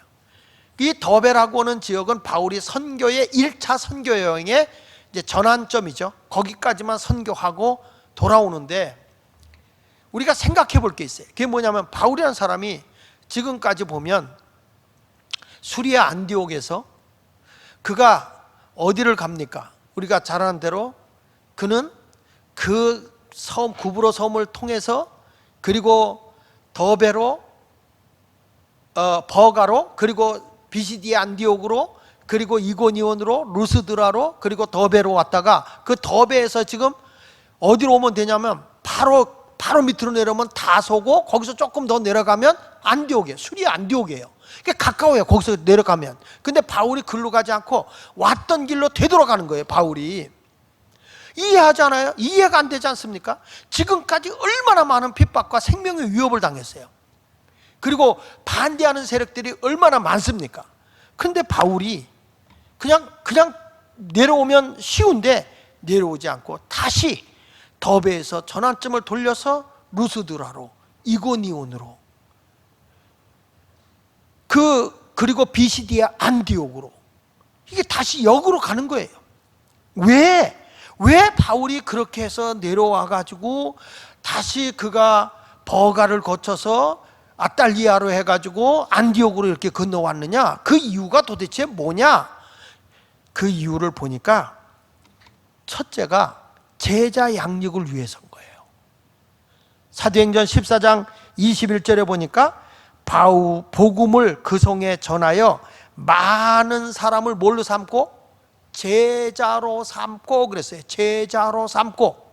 이 더베라고 하는 지역은 바울이 선교의 1차 선교 여행의 이제 전환점이죠. 거기까지만 선교하고 돌아오는데 우리가 생각해 볼 게 있어요. 그게 뭐냐면 바울이라는 사람이 지금까지 보면 수리아 안디옥에서 그가 어디를 갑니까? 우리가 잘 아는 대로 그는 그 섬 구브로 섬을 통해서 그리고 더베로 버가로 그리고 비시디아 안디옥으로 그리고 이고니온으로 루스드라로 그리고 더베로 왔다가 그 더베에서 지금 어디로 오면 되냐면 바로 밑으로 내려오면 다소고 거기서 조금 더 내려가면 안디옥이에요. 수리아 안디옥이에요. 그게 가까워요. 거기서 내려가면. 근데 바울이 글로 가지 않고 왔던 길로 되돌아가는 거예요. 바울이. 이해하잖아요. 이해가 안 되지 않습니까? 지금까지 얼마나 많은 핍박과 생명의 위협을 당했어요. 그리고 반대하는 세력들이 얼마나 많습니까? 근데 바울이 그냥 내려오면 쉬운데 내려오지 않고 다시 더베에서 전환점을 돌려서 루스드라로 이고니온으로 그리고 비시디아 안디옥으로 이게 다시 역으로 가는 거예요. 왜 바울이 그렇게 해서 내려와 가지고 다시 그가 버가를 거쳐서 아탈리아로 해가지고 안디옥으로 이렇게 건너왔느냐? 그 이유가 도대체 뭐냐? 그 이유를 보니까 첫째가 제자 양육을 위해서인 거예요. 사도행전 14장 21절에 보니까 복음을 그 성에 전하여 많은 사람을 뭘로 삼고? 제자로 삼고 그랬어요. 제자로 삼고.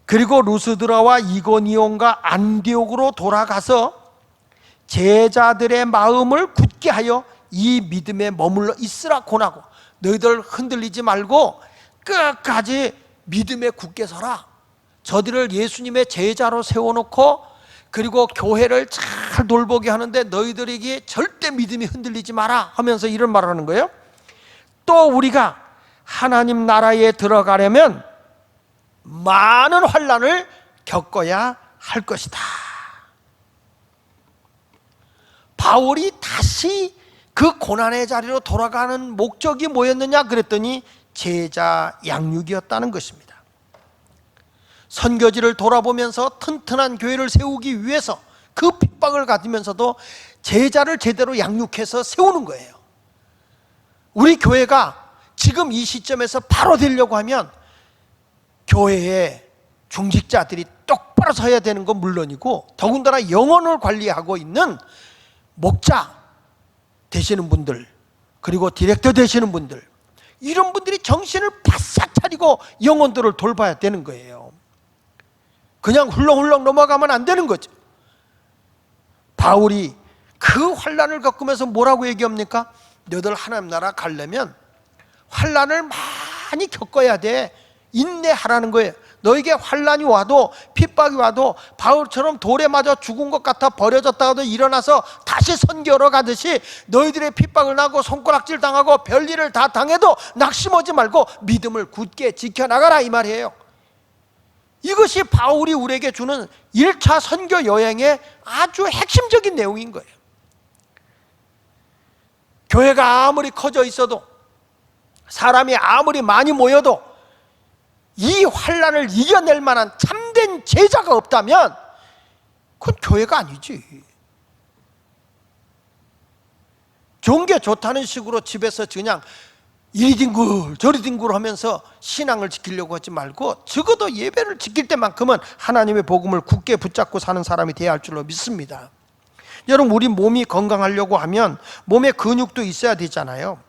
그리고 루스드라와 이고니온과 안디옥으로 돌아가서 제자들의 마음을 굳게 하여 이 믿음에 머물러 있으라 권하고, 너희들 흔들리지 말고 끝까지 믿음에 굳게 서라. 저들을 예수님의 제자로 세워놓고 그리고 교회를 잘 돌보게 하는데 너희들에게 절대 믿음이 흔들리지 마라 하면서 이런 말을 하는 거예요. 또 우리가 하나님 나라에 들어가려면 많은 환난을 겪어야 할 것이다. 바울이 다시 그 고난의 자리로 돌아가는 목적이 뭐였느냐 그랬더니 제자 양육이었다는 것입니다. 선교지를 돌아보면서 튼튼한 교회를 세우기 위해서 그 핍박을 가지면서도 제자를 제대로 양육해서 세우는 거예요. 우리 교회가 지금 이 시점에서 바로 되려고 하면 교회에 중직자들이 똑바로 서야 되는 건 물론이고, 더군다나 영혼을 관리하고 있는 목자 되시는 분들, 그리고 디렉터 되시는 분들, 이런 분들이 정신을 바싹 차리고 영혼들을 돌봐야 되는 거예요. 그냥 훌렁훌렁 넘어가면 안 되는 거죠. 바울이 그 환난을 겪으면서 뭐라고 얘기합니까? 너희들 하나님 나라 가려면 환난을 많이 겪어야 돼. 인내하라는 거예요. 너에게 환난이 와도 핍박이 와도 바울처럼 돌에 맞아 죽은 것 같아 버려졌다가도 일어나서 다시 선교로 가듯이 너희들의 핍박을 나고 손가락질 당하고 별일을 다 당해도 낙심하지 말고 믿음을 굳게 지켜나가라, 이 말이에요. 이것이 바울이 우리에게 주는 1차 선교 여행의 아주 핵심적인 내용인 거예요. 교회가 아무리 커져 있어도, 사람이 아무리 많이 모여도 이 환난을 이겨낼 만한 참된 제자가 없다면 그건 교회가 아니지. 좋은 게 좋다는 식으로 집에서 그냥 이리 뒹굴 저리 뒹굴 하면서 신앙을 지키려고 하지 말고 적어도 예배를 지킬 때만큼은 하나님의 복음을 굳게 붙잡고 사는 사람이 되어야 할 줄로 믿습니다. 여러분, 우리 몸이 건강하려고 하면 몸에 근육도 있어야 되잖아요.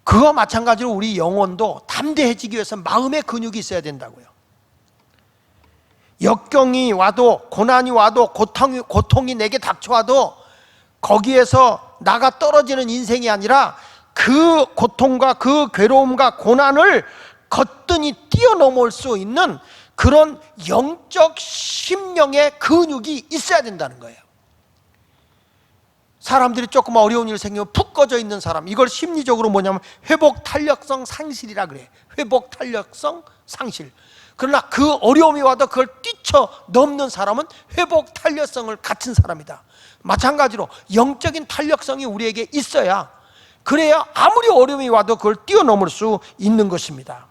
그와 마찬가지로 우리 영혼도 담대해지기 위해서 마음의 근육이 있어야 된다고요. 역경이 와도, 고난이 와도, 고통이 내게 닥쳐와도 거기에서 나가 떨어지는 인생이 아니라 그 고통과 그 괴로움과 고난을 거뜬히 뛰어넘을 수 있는 그런 영적 심령의 근육이 있어야 된다는 거예요. 사람들이 조금 어려운 일 생기면 푹 꺼져 있는 사람, 이걸 심리적으로 뭐냐면 회복 탄력성 상실이라 그래. 회복 탄력성 상실. 그러나 그 어려움이 와도 그걸 뛰쳐넘는 사람은 회복 탄력성을 갖춘 사람이다. 마찬가지로 영적인 탄력성이 우리에게 있어야, 그래야 아무리 어려움이 와도 그걸 뛰어넘을 수 있는 것입니다.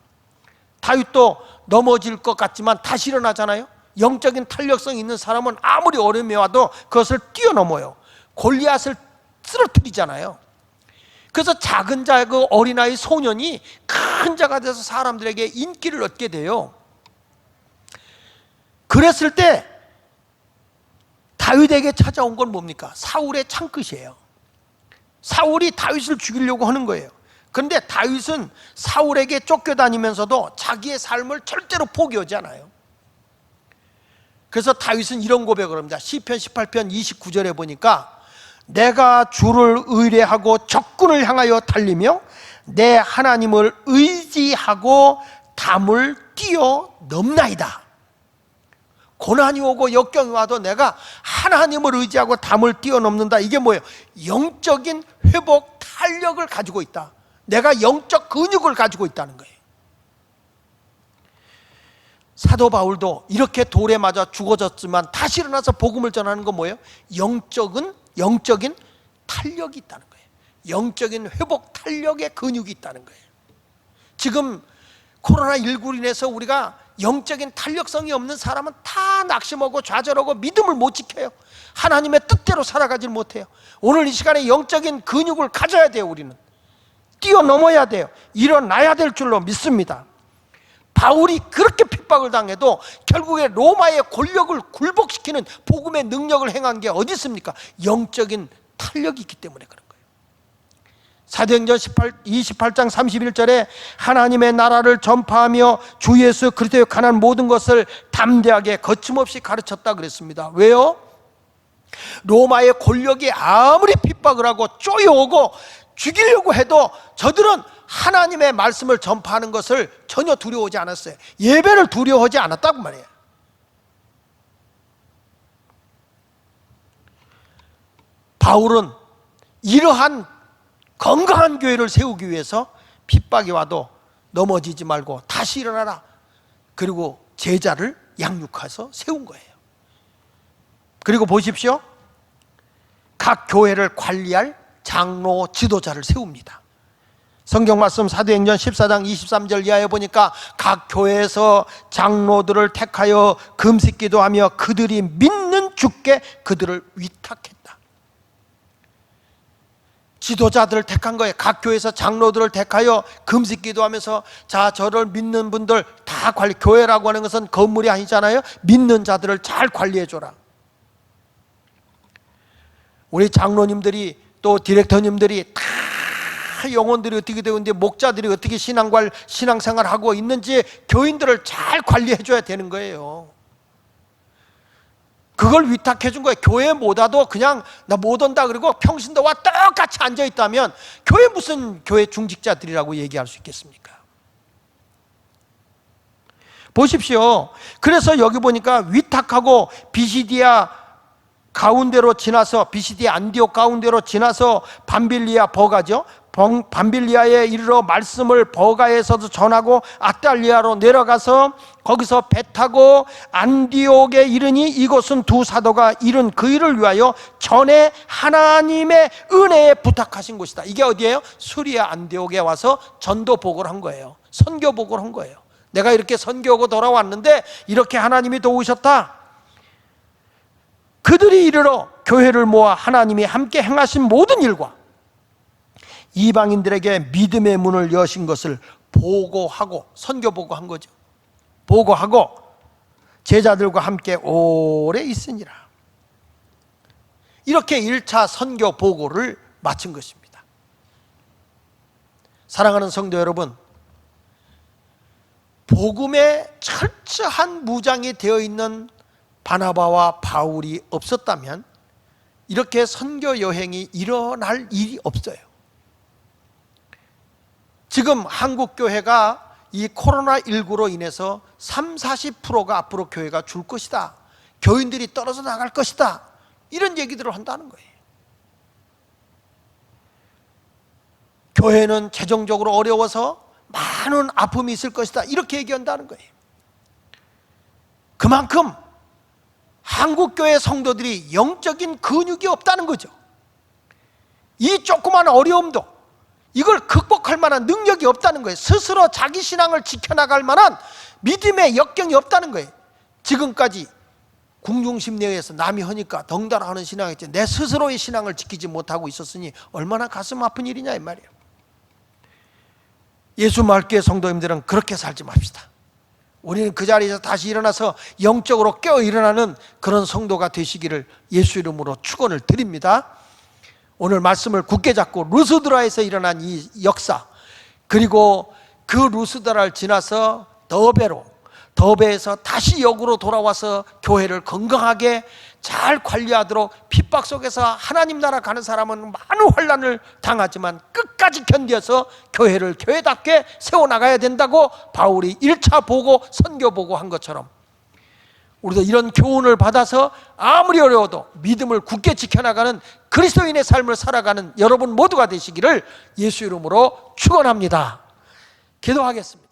다윗도 넘어질 것 같지만 다시 일어나잖아요. 영적인 탄력성이 있는 사람은 아무리 어려움이 와도 그것을 뛰어넘어요. 골리앗을 쓰러뜨리잖아요. 그래서 작은 자, 그 어린아이 소년이 큰 자가 돼서 사람들에게 인기를 얻게 돼요. 그랬을 때 다윗에게 찾아온 건 뭡니까? 사울의 창끝이에요. 사울이 다윗을 죽이려고 하는 거예요. 그런데 다윗은 사울에게 쫓겨다니면서도 자기의 삶을 절대로 포기하지 않아요. 그래서 다윗은 이런 고백을 합니다. 시편 18편 29절에 보니까 내가 주를 의뢰하고 적군을 향하여 달리며 내 하나님을 의지하고 담을 뛰어넘나이다. 고난이 오고 역경이 와도 내가 하나님을 의지하고 담을 뛰어넘는다. 이게 뭐예요? 영적인 회복 탄력을 가지고 있다. 내가 영적 근육을 가지고 있다는 거예요. 사도 바울도 이렇게 돌에 맞아 죽어졌지만 다시 일어나서 복음을 전하는 건 뭐예요? 영적인 탄력이 있다는 거예요. 영적인 회복 탄력의 근육이 있다는 거예요. 지금 코로나19로 인해서 우리가 영적인 탄력성이 없는 사람은 다 낙심하고 좌절하고 믿음을 못 지켜요. 하나님의 뜻대로 살아가질 못해요. 오늘 이 시간에 영적인 근육을 가져야 돼요. 우리는 뛰어넘어야 돼요. 일어나야 될 줄로 믿습니다. 바울이 그렇게 핍박을 당해도 결국에 로마의 권력을 굴복시키는 복음의 능력을 행한 게 어디 있습니까? 영적인 탄력이 있기 때문에 그런 거예요. 사도행전 28장 31절에 하나님의 나라를 전파하며 주 예수 그리스도에 관한 모든 것을 담대하게 거침없이 가르쳤다 그랬습니다. 왜요? 로마의 권력이 아무리 핍박을 하고 쪼여오고 죽이려고 해도 저들은 하나님의 말씀을 전파하는 것을 전혀 두려워하지 않았어요. 예배를 두려워하지 않았다고 말이에요. 바울은 이러한 건강한 교회를 세우기 위해서 핍박이 와도 넘어지지 말고 다시 일어나라. 그리고 제자를 양육해서 세운 거예요. 그리고 보십시오. 각 교회를 관리할 장로 지도자를 세웁니다. 성경 말씀 사도행전 14장 23절 이하에 보니까 각 교회에서 장로들을 택하여 금식기도하며 그들이 믿는 주께 그들을 위탁했다. 지도자들을 택한 거예요. 각 교회에서 장로들을 택하여 금식기도하면서 자, 저를 믿는 분들 다 관리, 교회라고 하는 것은 건물이 아니잖아요. 믿는 자들을 잘 관리해 줘라. 우리 장로님들이 또 디렉터님들이 다 영혼들이 어떻게 되고 있는데 목자들이 어떻게 신앙생활하고 있는지 교인들을 잘 관리해 줘야 되는 거예요. 그걸 위탁해 준 거예요. 교회 못 와도 그냥 나 못 온다 그러고 평신도와 똑같이 앉아 있다면 교회 무슨 교회 중직자들이라고 얘기할 수 있겠습니까? 보십시오. 그래서 여기 보니까 위탁하고 비시디아 가운데로 지나서 비시디아 안디옥 가운데로 지나서 밤빌리아 버가죠. 밤빌리아에 이르러 말씀을 버가에서도 전하고 아달리아로 내려가서 거기서 배 타고 안디옥에 이르니 이곳은 두 사도가 이룬 그 일을 위하여 전에 하나님의 은혜에 부탁하신 곳이다. 이게 어디예요? 수리아 안디옥에 와서 전도 보고를 한 거예요. 선교 보고를 한 거예요. 내가 이렇게 선교하고 돌아왔는데 이렇게 하나님이 도우셨다. 그들이 이르러 교회를 모아 하나님이 함께 행하신 모든 일과 이방인들에게 믿음의 문을 여신 것을 보고하고 선교 보고한 거죠. 보고하고 제자들과 함께 오래 있으니라. 이렇게 1차 선교 보고를 마친 것입니다. 사랑하는 성도 여러분, 복음에 철저한 무장이 되어 있는 바나바와 바울이 없었다면 이렇게 선교 여행이 일어날 일이 없어요. 지금 한국교회가 이 코로나19로 인해서 30-40%가 앞으로 교회가 줄 것이다. 교인들이 떨어져 나갈 것이다. 이런 얘기들을 한다는 거예요. 교회는 재정적으로 어려워서 많은 아픔이 있을 것이다. 이렇게 얘기한다는 거예요. 그만큼 한국교회 성도들이 영적인 근육이 없다는 거죠. 이 조그만 어려움도 이걸 극복할 만한 능력이 없다는 거예요. 스스로 자기 신앙을 지켜나갈 만한 믿음의 역경이 없다는 거예요. 지금까지 궁중심리에서 남이 하니까 덩달아 하는 신앙이지 내 스스로의 신앙을 지키지 못하고 있었으니 얼마나 가슴 아픈 일이냐 이 말이에요. 예수 말기의 성도님들은 그렇게 살지 맙시다. 우리는 그 자리에서 다시 일어나서 영적으로 깨어 일어나는 그런 성도가 되시기를 예수 이름으로 축원을 드립니다. 오늘 말씀을 굳게 잡고 루스드라에서 일어난 이 역사, 그리고 그 루스드라를 지나서 더베에서 다시 역으로 돌아와서 교회를 건강하게 잘 관리하도록 핍박 속에서 하나님 나라 가는 사람은 많은 환난을 당하지만 끝까지 견뎌서 교회를 교회답게 세워나가야 된다고 바울이 1차 보고 선교 보고 한 것처럼 우리도 이런 교훈을 받아서 아무리 어려워도 믿음을 굳게 지켜나가는 그리스도인의 삶을 살아가는 여러분 모두가 되시기를 예수 이름으로 축원합니다. 기도하겠습니다.